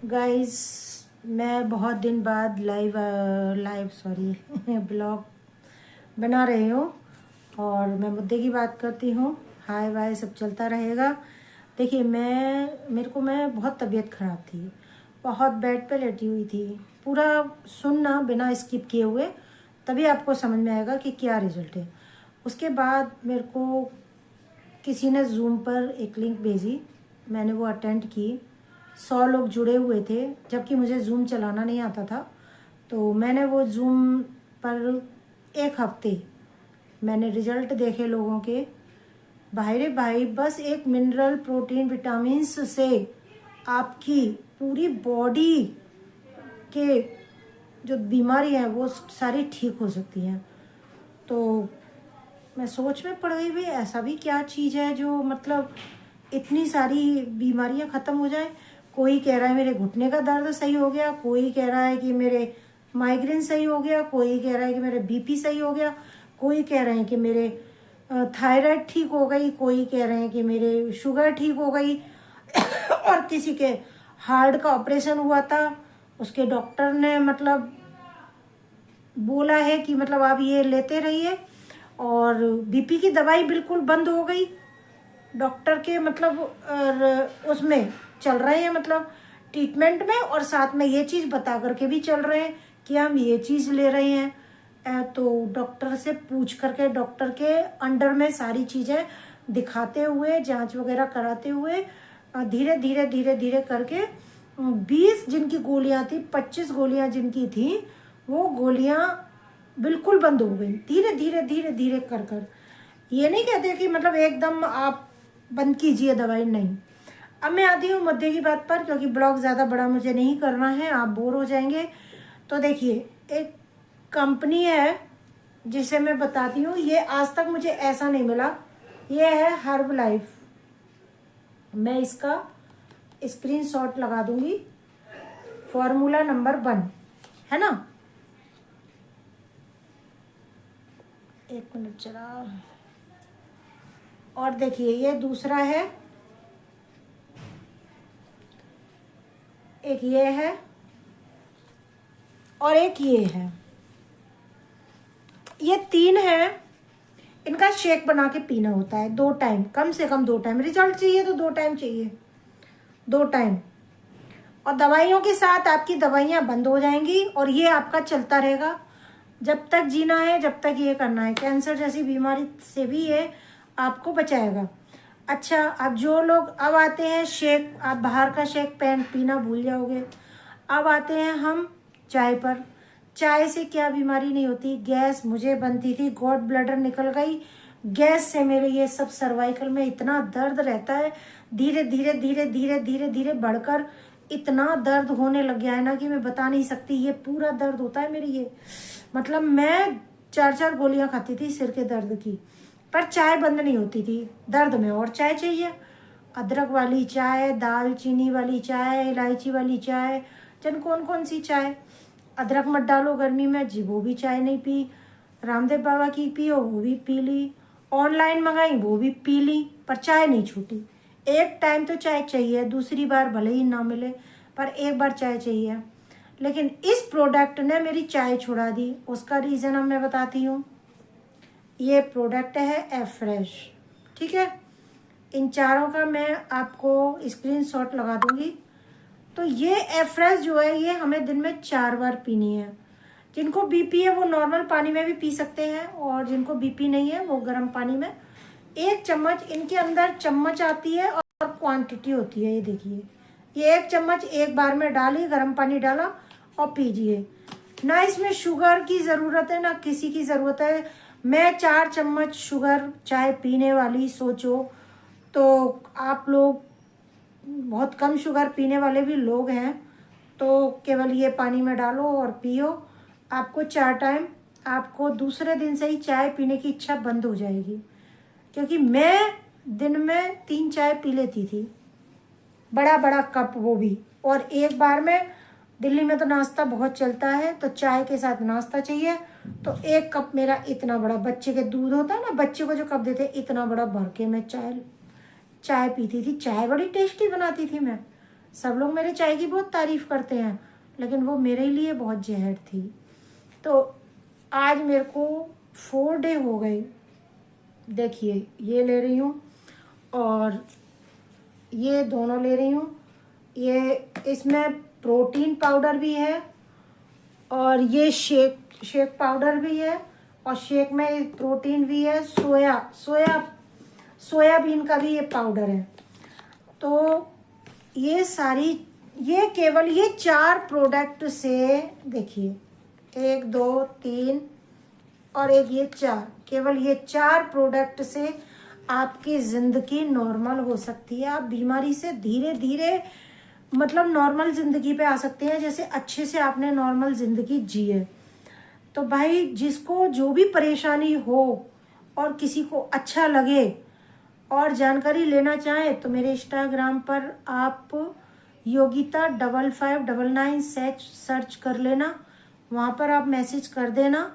Guys, मैं बहुत दिन बाद ब्लॉग बना रही हूँ और मैं मुद्दे की बात करती हूँ। हाय वाय सब चलता रहेगा। देखिए, मैं बहुत तबीयत ख़राब थी, बहुत बेड पे लेटी हुई थी। पूरा सुनना बिना स्किप किए हुए, तभी आपको समझ में आएगा कि क्या रिजल्ट है। उसके बाद मेरे को किसी ने जूम पर एक लिंक भेजी, मैंने वो अटेंड की। 100 लोग जुड़े हुए थे, जबकि मुझे जूम चलाना नहीं आता था। तो मैंने वो जूम पर एक हफ्ते मैंने रिजल्ट देखे लोगों के। भाई रे भाई, बस एक मिनरल प्रोटीन विटामिन्स से आपकी पूरी बॉडी के जो बीमारी है वो सारी ठीक हो सकती हैं। तो मैं सोच में पड़ गई, भाई ऐसा भी क्या चीज़ है जो मतलब इतनी सारी बीमारियां ख़त्म हो जाए। कोई कह रहा है मेरे घुटने का दर्द सही हो गया, कोई कह रहा है कि मेरे माइग्रेन सही हो गया, कोई कह रहा है कि मेरे बीपी सही हो गया, कोई कह रहे हैं कि मेरे थायराइड ठीक हो गई, कोई कह रहे हैं कि मेरे शुगर ठीक हो गई और किसी के हार्ट का ऑपरेशन हुआ था, उसके डॉक्टर ने मतलब बोला है कि मतलब आप ये लेते रहिए। और बीपी की दवाई बिल्कुल बंद हो गई डॉक्टर के मतलब उसमें चल रहे हैं, मतलब ट्रीटमेंट में, और साथ में ये चीज़ बता करके भी चल रहे हैं कि हम ये चीज़ ले रहे हैं। तो डॉक्टर से पूछ करके, डॉक्टर के अंडर में सारी चीज़ें दिखाते हुए, जांच वगैरह कराते हुए, धीरे धीरे धीरे धीरे करके 20 जिनकी गोलियां थी, 25 गोलियां जिनकी थी, वो गोलियां बिल्कुल बंद हो गई, धीरे धीरे धीरे धीरे कर कर। ये नहीं कहते कि मतलब एकदम आप बंद कीजिए दवाई, नहीं। अब मैं आती हूँ मुद्दे की बात पर, क्योंकि ब्लॉग ज़्यादा बड़ा मुझे नहीं करना है, आप बोर हो जाएंगे। तो देखिए, एक कंपनी है जिसे मैं बताती हूँ, ये आज तक मुझे ऐसा नहीं मिला। ये है हर्ब लाइफ। मैं इसका स्क्रीनशॉट लगा दूंगी। फॉर्मूला नंबर 1 है ना। एक मिनट जरा। और देखिए, ये दूसरा है, एक ये है और एक ये है। ये 3 है। इनका शेक बना के पीना होता है 2 टाइम, कम से कम 2 टाइम। रिजल्ट चाहिए तो 2 टाइम चाहिए, 2 टाइम। और दवाइयों के साथ आपकी दवाइयाँ बंद हो जाएंगी और ये आपका चलता रहेगा जब तक जीना है, जब तक ये करना है। कैंसर जैसी बीमारी से भी ये आपको बचाएगा। अच्छा, अब जो लोग अब आते हैं शेक, आप बाहर का शेक पीना भूल जाओगे। अब आते हैं हम चाय पर। चाय से क्या बीमारी नहीं होती। गैस मुझे बनती थी, गॉड ब्लैडर निकल गई। गैस से मेरे ये सब सर्वाइकल में इतना दर्द रहता है, धीरे धीरे धीरे धीरे धीरे धीरे बढ़कर इतना दर्द होने लग गया है ना कि मैं बता नहीं सकती। ये पूरा दर्द होता है मेरी, ये मतलब मैं 4-4 गोलियां खाती थी सिर के दर्द की, पर चाय बंद नहीं होती थी। दर्द में और चाय चाहिए, अदरक वाली चाय, दालचीनी वाली चाय, इलायची वाली चाय, जन कौन कौन सी चाय। अदरक मत डालो गर्मी में जी, वो भी चाय नहीं पी। रामदेव बाबा की पियो, वो भी पी ली। ऑनलाइन मंगाई, वो भी पी ली, पर चाय नहीं छूटी। एक टाइम तो चाय चाहिए, दूसरी बार भले ही ना मिले, पर एक बार चाय चाहिए। लेकिन इस प्रोडक्ट ने मेरी चाय छुड़ा दी। उसका रीज़न अब मैं बताती हूँ। ये प्रोडक्ट है एफ्रेश, ठीक है। इन चारों का मैं आपको स्क्रीनशॉट लगा दूंगी। तो ये एफ्रेश जो है, ये हमें दिन में 4 बार पीनी है। जिनको बीपी है वो नॉर्मल पानी में भी पी सकते हैं, और जिनको बीपी नहीं है वो गर्म पानी में। 1 चम्मच, इनके अंदर चम्मच आती है और क्वांटिटी होती है। ये देखिए, ये 1 चम्मच एक बार में डाली, गर्म पानी डाला और पीजिए। ना इसमें शुगर की ज़रूरत है, ना किसी की ज़रूरत है। मैं 4 चम्मच शुगर चाय पीने वाली, सोचो। तो आप लोग बहुत कम शुगर पीने वाले भी लोग हैं, तो केवल ये पानी में डालो और पियो। आपको 4 टाइम, आपको दूसरे दिन से ही चाय पीने की इच्छा बंद हो जाएगी। क्योंकि मैं दिन में 3 चाय पी लेती थी, बड़ा बड़ा कप, वो भी। और एक बार में, दिल्ली में तो नाश्ता बहुत चलता है, तो चाय के साथ नाश्ता चाहिए। तो 1 कप मेरा इतना बड़ा, बच्चे के दूध होता है ना, बच्चे को जो कप देते, इतना बड़ा भर के मैं चाय पीती थी। चाय बड़ी टेस्टी बनाती थी मैं। सब लोग मेरे चाय की बहुत तारीफ करते हैं, लेकिन वो मेरे लिए बहुत जहर थी। तो आज मेरे को 4 डे हो गए। देखिए ये ले रही हूँ और ये दोनों ले रही हूँ। ये इसमें प्रोटीन पाउडर भी है और ये शेक पाउडर भी है, और शेक में प्रोटीन भी है, सोयाबीन का भी ये पाउडर है। तो ये सारी, ये केवल ये 4 प्रोडक्ट से, देखिए 1 2 3 और एक ये 4, केवल ये 4 प्रोडक्ट से आपकी ज़िंदगी नॉर्मल हो सकती है। आप बीमारी से धीरे धीरे मतलब नॉर्मल ज़िंदगी पे आ सकते हैं, जैसे अच्छे से आपने नॉर्मल ज़िंदगी जी है। तो भाई जिसको जो भी परेशानी हो और किसी को अच्छा लगे और जानकारी लेना चाहें तो मेरे इंस्टाग्राम पर आप योगिता 5599 सर्च कर लेना, वहाँ पर आप मैसेज कर देना।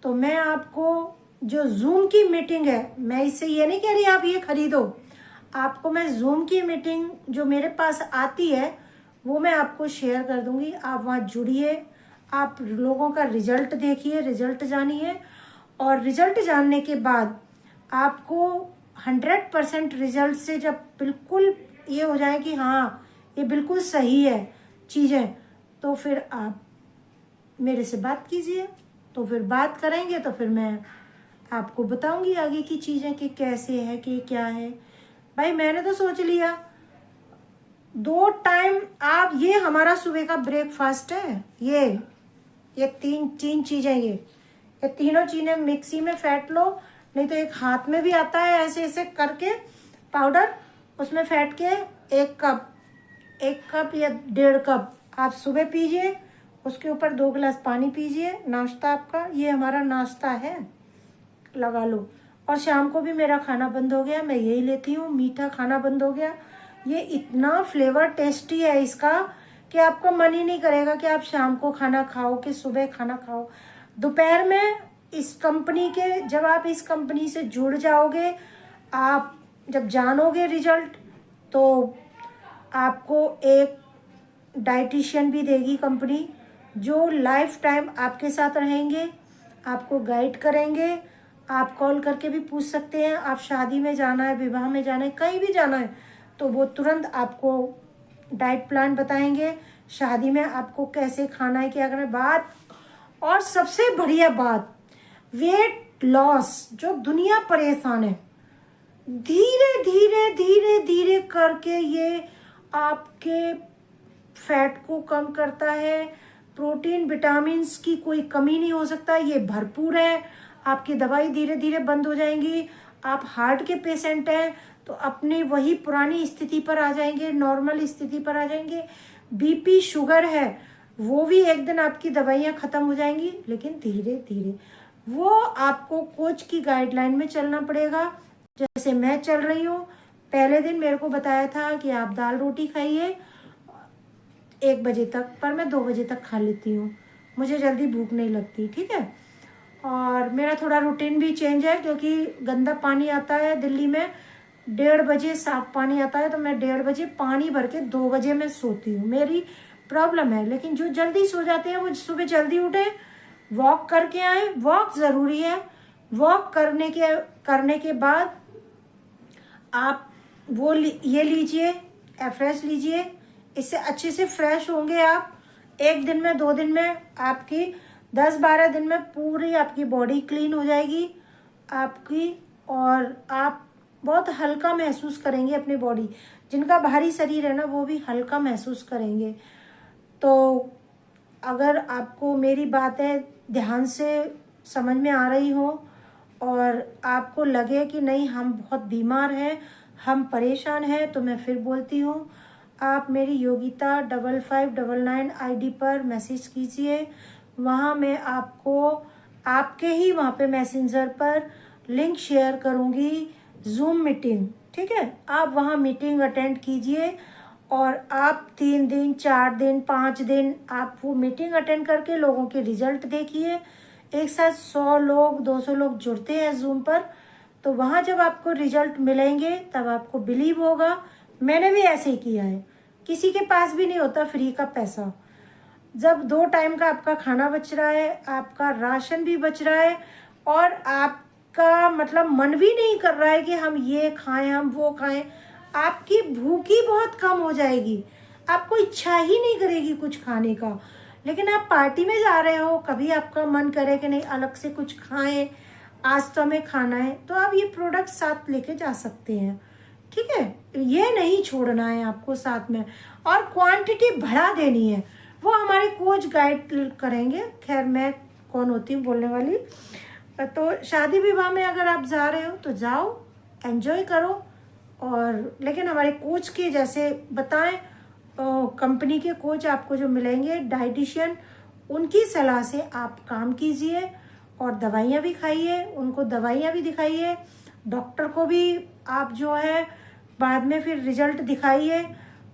तो मैं आपको जो जूम की मीटिंग है, मैं इससे ये नहीं कह रही आप ये खरीदो, आपको मैं जूम की मीटिंग जो मेरे पास आती है वो मैं आपको शेयर कर दूंगी। आप वहाँ जुड़िए, आप लोगों का रिजल्ट देखिए, रिजल्ट जानिए, और रिजल्ट जानने के बाद आपको 100% रिजल्ट से जब बिल्कुल ये हो जाए कि हाँ ये बिल्कुल सही है चीज़ें, तो फिर आप मेरे से बात कीजिए। तो फिर बात करेंगे तो फिर मैं आपको बताऊंगी आगे की चीज़ें कि कैसे है कि क्या है। भाई मैंने तो सोच लिया 2 टाइम आप, ये हमारा सुबह का ब्रेकफास्ट है। ये तीन चीज़ें, ये तीनों चीज़ें मिक्सी में फेंट लो, नहीं तो एक हाथ में भी आता है ऐसे ऐसे करके पाउडर, उसमें फेंट के 1 कप या 1.5 कप आप सुबह पीजिए, उसके ऊपर 2 गिलास पानी पीजिए, नाश्ता आपका, ये हमारा नाश्ता है, लगा लो। और शाम को भी मेरा खाना बंद हो गया, मैं यही लेती हूँ, मीठा खाना बंद हो गया। ये इतना फ्लेवर टेस्टी है इसका कि आपका मन ही नहीं करेगा कि आप शाम को खाना खाओ कि सुबह खाना खाओ। दोपहर में इस कंपनी के, जब आप इस कंपनी से जुड़ जाओगे, आप जब जानोगे रिजल्ट, तो आपको एक डाइटिशियन भी देगी कंपनी, जो लाइफ टाइम आपके साथ रहेंगे, आपको गाइड करेंगे। आप कॉल करके भी पूछ सकते हैं, आप शादी में जाना है, विवाह में जाना है, कहीं भी जाना है, तो वो तुरंत आपको डाइट प्लान बताएंगे, शादी में आपको कैसे खाना है, क्या करना है बात। और सबसे बढ़िया बात, वेट लॉस, जो दुनिया परेशान है, धीरे धीरे धीरे धीरे करके ये आपके फैट को कम करता है। प्रोटीन विटामिन्स की कोई कमी नहीं हो सकता, ये भरपूर है। आपकी दवाई धीरे धीरे बंद हो जाएंगी। आप हार्ट के पेशेंट हैं तो अपनी वही पुरानी स्थिति पर आ जाएंगे, नॉर्मल स्थिति पर आ जाएंगे। बीपी शुगर है वो भी एक दिन आपकी दवाइयाँ ख़त्म हो जाएंगी, लेकिन धीरे धीरे वो आपको कोच की गाइडलाइन में चलना पड़ेगा, जैसे मैं चल रही हूँ। पहले दिन मेरे को बताया था कि आप दाल रोटी खाइए 1 बजे तक, पर मैं 2 बजे तक खा लेती हूँ, मुझे जल्दी भूख नहीं लगती, ठीक है। और मेरा थोड़ा रूटीन भी चेंज है, क्योंकि गंदा पानी आता है दिल्ली में, 1:30 बजे साफ पानी आता है, तो मैं 1:30 बजे पानी भर के 2 बजे मैं सोती हूँ, मेरी प्रॉब्लम है। लेकिन जो जल्दी सो जाते हैं वो सुबह जल्दी उठे, वॉक करके आए, वॉक ज़रूरी है। वॉक करने के बाद आप वो ये लीजिए, एफ्रेश लीजिए, इससे अच्छे से फ्रेश होंगे आप। 1 दिन में 2 दिन में आपकी 10-12 दिन में पूरी आपकी बॉडी क्लीन हो जाएगी आपकी, और आप बहुत हल्का महसूस करेंगे अपनी बॉडी। जिनका भारी शरीर है ना, वो भी हल्का महसूस करेंगे। तो अगर आपको मेरी बातें ध्यान से समझ में आ रही हो और आपको लगे कि नहीं हम बहुत बीमार हैं, हम परेशान हैं, तो मैं फिर बोलती हूँ, आप मेरी योगिता 5599 आईडी पर मैसेज कीजिए। वहाँ मैं आपको आपके ही वहाँ पे मैसेंजर पर लिंक शेयर करूँगी, जूम मीटिंग, ठीक है। आप वहाँ मीटिंग अटेंड कीजिए और आप 3 दिन 4 दिन 5 दिन आप वो मीटिंग अटेंड करके लोगों के रिजल्ट देखिए। एक साथ 100 लोग 200 लोग जुड़ते हैं जूम पर, तो वहाँ जब आपको रिजल्ट मिलेंगे तब आपको बिलीव होगा। मैंने भी ऐसे ही किया है, किसी के पास भी नहीं होता फ्री का पैसा। जब 2 टाइम का आपका खाना बच रहा है, आपका राशन भी बच रहा है, और आपका मतलब मन भी नहीं कर रहा है कि हम ये खाएं, हम वो खाएं, आपकी भूख ही बहुत कम हो जाएगी, आपको इच्छा ही नहीं करेगी कुछ खाने का। लेकिन आप पार्टी में जा रहे हो, कभी आपका मन करे कि नहीं अलग से कुछ खाएं, आज तो हमें खाना है, तो आप ये प्रोडक्ट साथ लेके जा सकते हैं। ठीक है, ये नहीं छोड़ना है आपको साथ में, और क्वांटिटी बढ़ा देनी है, वो हमारे कोच गाइड करेंगे। खैर मैं कौन होती हूँ बोलने वाली। तो शादी विवाह में अगर आप जा रहे हो तो जाओ, एंजॉय करो, और लेकिन हमारे कोच के जैसे बताएं, कंपनी के कोच आपको जो मिलेंगे डाइटिशियन, उनकी सलाह से आप काम कीजिए, और दवाइयाँ भी खाइए, उनको दवाइयाँ भी दिखाइए, डॉक्टर को भी आप जो है बाद में फिर रिजल्ट दिखाइए।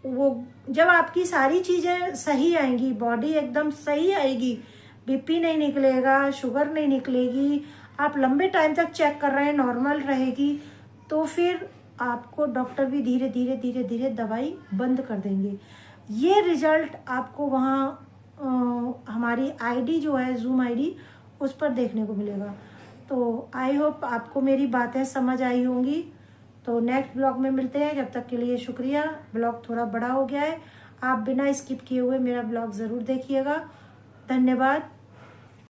वो जब आपकी सारी चीज़ें सही आएंगी, बॉडी एकदम सही आएगी, बीपी नहीं निकलेगा, शुगर नहीं निकलेगी, आप लंबे टाइम तक चेक कर रहे हैं नॉर्मल रहेगी, तो फिर आपको डॉक्टर भी धीरे धीरे धीरे धीरे दवाई बंद कर देंगे। ये रिजल्ट आपको वहाँ हमारी आईडी जो है जूम आईडी, उस पर देखने को मिलेगा। तो आई होप आपको मेरी बातें समझ आई होंगी। तो नेक्स्ट ब्लॉग में मिलते हैं, जब तक के लिए शुक्रिया। ब्लॉग थोड़ा बड़ा हो गया है, आप बिना स्किप किए हुए मेरा ब्लॉग ज़रूर देखिएगा। धन्यवाद।